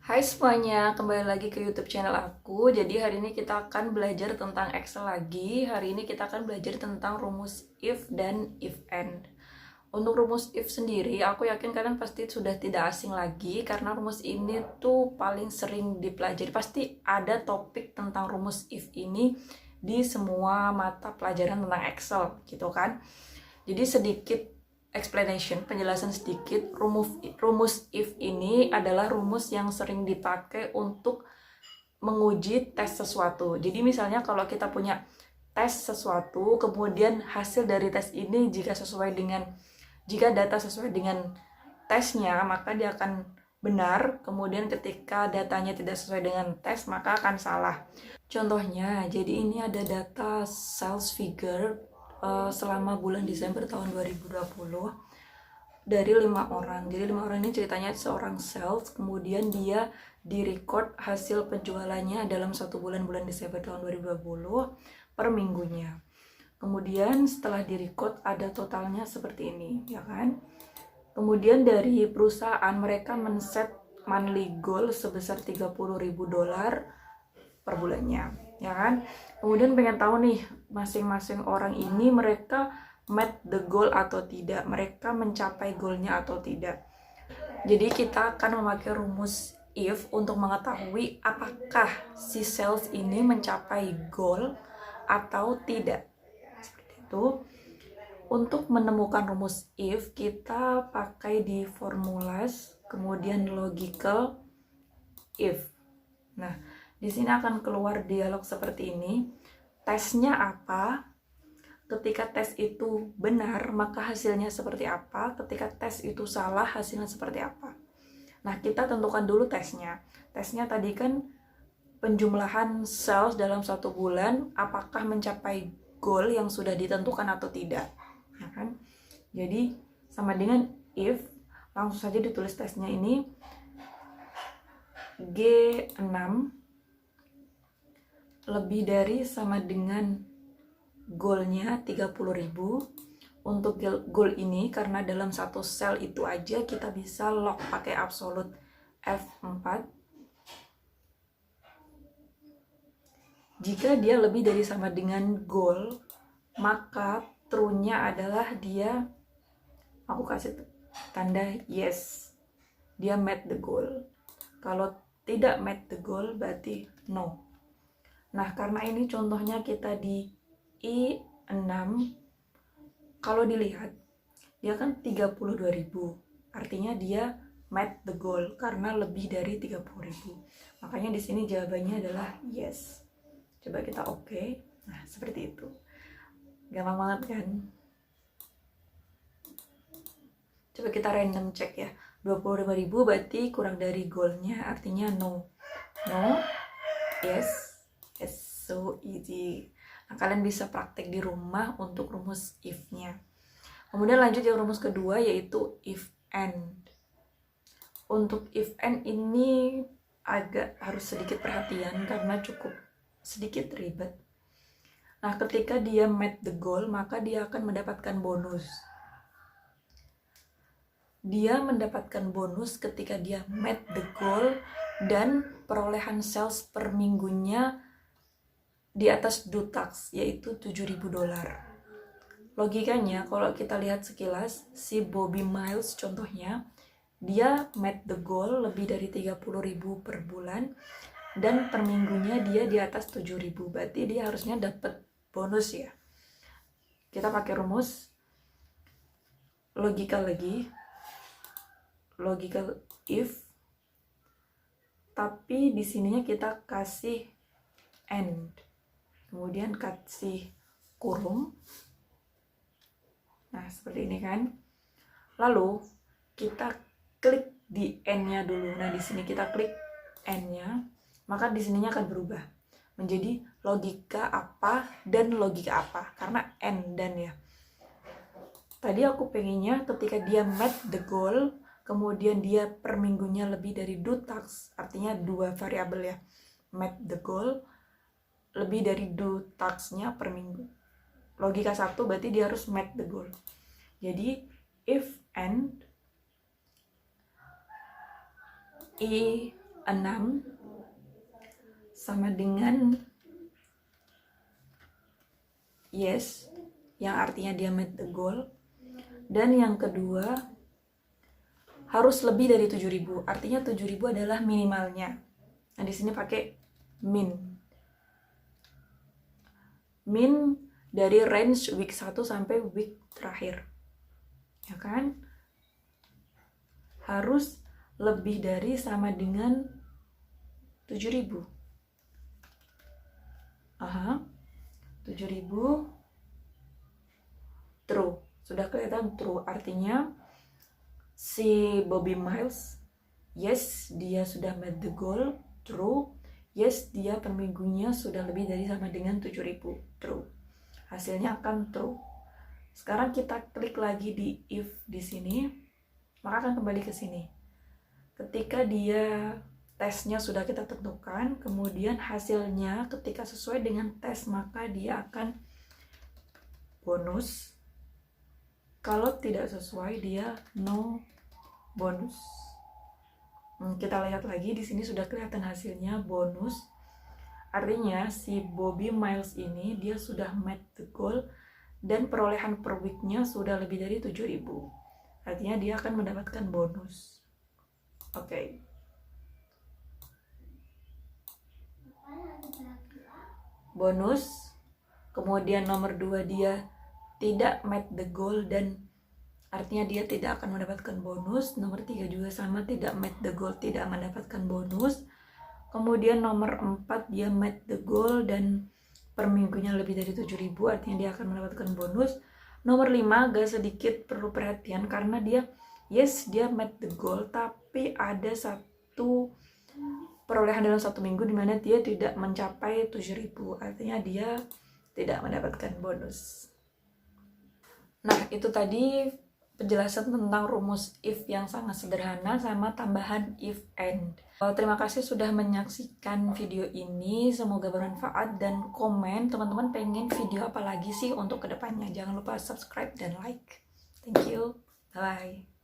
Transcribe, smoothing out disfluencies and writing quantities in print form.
Hai semuanya, kembali lagi ke YouTube channel aku. Jadi hari ini kita akan belajar tentang Excel lagi. Hari ini kita akan belajar tentang rumus if dan if and. Untuk rumus if sendiri, aku yakin kalian pasti sudah tidak asing lagi karena rumus ini tuh paling sering dipelajari. Pasti ada topik tentang rumus if ini di semua mata pelajaran tentang Excel, gitu kan? Jadi sedikit explanation, penjelasan sedikit. Rumus if ini adalah rumus yang sering dipakai untuk menguji tes sesuatu. Jadi misalnya kalau kita punya tes sesuatu, kemudian hasil dari tes ini jika data sesuai dengan tesnya, maka dia akan benar. Kemudian ketika datanya tidak sesuai dengan tes, maka akan salah. Contohnya, jadi ini ada data sales figure selama bulan Desember tahun 2020 dari 5 orang. Jadi 5 orang ini ceritanya seorang sales, kemudian dia direcord hasil penjualannya dalam 1 bulan Desember tahun 2020 per minggunya. Kemudian setelah direcord ada totalnya seperti ini, ya kan? Kemudian dari perusahaan mereka men-set monthly goal sebesar $30.000 per bulannya, ya kan? Kemudian pengen tahu nih, masing-masing orang ini mereka met the goal atau tidak, mereka mencapai goalnya atau tidak. Jadi kita akan memakai rumus if untuk mengetahui apakah si sales ini mencapai goal atau tidak. Seperti itu. Untuk menemukan rumus if, kita pakai di formulas, kemudian logical if. Nah, di sini akan keluar dialog seperti ini. Tesnya apa? Ketika tes itu benar, maka hasilnya seperti apa? Ketika tes itu salah, hasilnya seperti apa? Nah, kita tentukan dulu tesnya. Tesnya tadi kan penjumlahan sales dalam 1 bulan, apakah mencapai goal yang sudah ditentukan atau tidak. Ya kan? Jadi, sama dengan if, langsung saja ditulis tesnya ini. G6 lebih dari sama dengan goalnya 30.000. Untuk goal ini, karena dalam satu sel itu aja kita bisa log pakai absolute F4. Jika dia lebih dari sama dengan goal, maka true-nya adalah dia, aku kasih tanda yes, dia met the goal. Kalau tidak met the goal berarti no. Nah, karena ini contohnya kita di I6, kalau dilihat dia kan 32.000, artinya dia met the goal karena lebih dari 30.000. Makanya di sini jawabannya adalah yes. Coba kita oke. Nah, seperti itu. Gampang banget kan? Coba kita random check ya. 25.000 berarti kurang dari goalnya, artinya no. No, yes, it's so easy. Nah, kalian bisa praktek di rumah untuk rumus if-nya. Kemudian lanjut yang rumus kedua, yaitu if and. Untuk if and ini agak harus sedikit perhatian karena cukup sedikit ribet. Nah, ketika dia met the goal, maka dia akan mendapatkan bonus. Dia mendapatkan bonus ketika dia met the goal dan perolehan sales per minggunya di atas due tax, yaitu $7.000. Logikanya, kalau kita lihat sekilas, si Bobby Miles contohnya, dia met the goal lebih dari 30.000 per bulan, dan per minggunya dia di atas 7.000, berarti dia harusnya dapat bonus ya. Kita pakai rumus logical lagi, logical if, tapi di sininya kita kasih and, kemudian kasih kurung. Nah, seperti ini kan. Lalu kita klik di n-nya dulu. Nah, di sini kita klik n-nya, maka di sininya akan berubah menjadi logika apa dan logika apa, karena n dan ya. Tadi aku pengennya ketika dia met the goal, kemudian dia per minggunya lebih dari due tax, artinya dua variabel ya, met the goal lebih dari due tax-nya per minggu. Logika 1 berarti dia harus met the goal. Jadi if and I 6 sama dengan yes, yang artinya dia met the goal. Dan yang kedua, harus lebih dari 7.000. Artinya 7.000 adalah minimalnya. Nah, di sini pakai min. Min dari range week 1 sampai week terakhir. Ya kan? Harus lebih dari sama dengan 7.000. 7.000 true. Sudah kelihatan true, artinya si Bobby Miles, yes, dia sudah met the goal, true. Yes, dia per minggunya sudah lebih dari sama dengan 7.000, true. Hasilnya akan true. Sekarang kita klik lagi di if di sini, maka akan kembali ke sini. Ketika dia tesnya sudah kita tentukan, kemudian hasilnya ketika sesuai dengan tes, maka dia akan bonus. Kalau tidak sesuai, dia no bonus. Kita lihat lagi, di sini sudah kelihatan hasilnya bonus. Artinya si Bobby Miles ini dia sudah met the goal dan perolehan per week-nya sudah lebih dari 7.000. Artinya dia akan mendapatkan bonus. Oke. Bonus. Kemudian nomor 2 dia tidak met the goal dan artinya dia tidak akan mendapatkan bonus. Nomor 3 juga sama, tidak met the goal, tidak mendapatkan bonus. Kemudian nomor 4 dia met the goal dan per minggunya lebih dari 7.000, artinya dia akan mendapatkan bonus. Nomor 5 agak sedikit perlu perhatian karena dia yes, dia met the goal, tapi ada satu perolehan dalam 1 minggu di mana dia tidak mencapai 7.000, artinya dia tidak mendapatkan bonus. Nah, itu tadi penjelasan tentang rumus if yang sangat sederhana sama tambahan if and. Terima kasih sudah menyaksikan video ini, semoga bermanfaat, dan komen teman-teman pengen video apa lagi sih untuk kedepannya. Jangan lupa subscribe dan like. Thank you, bye.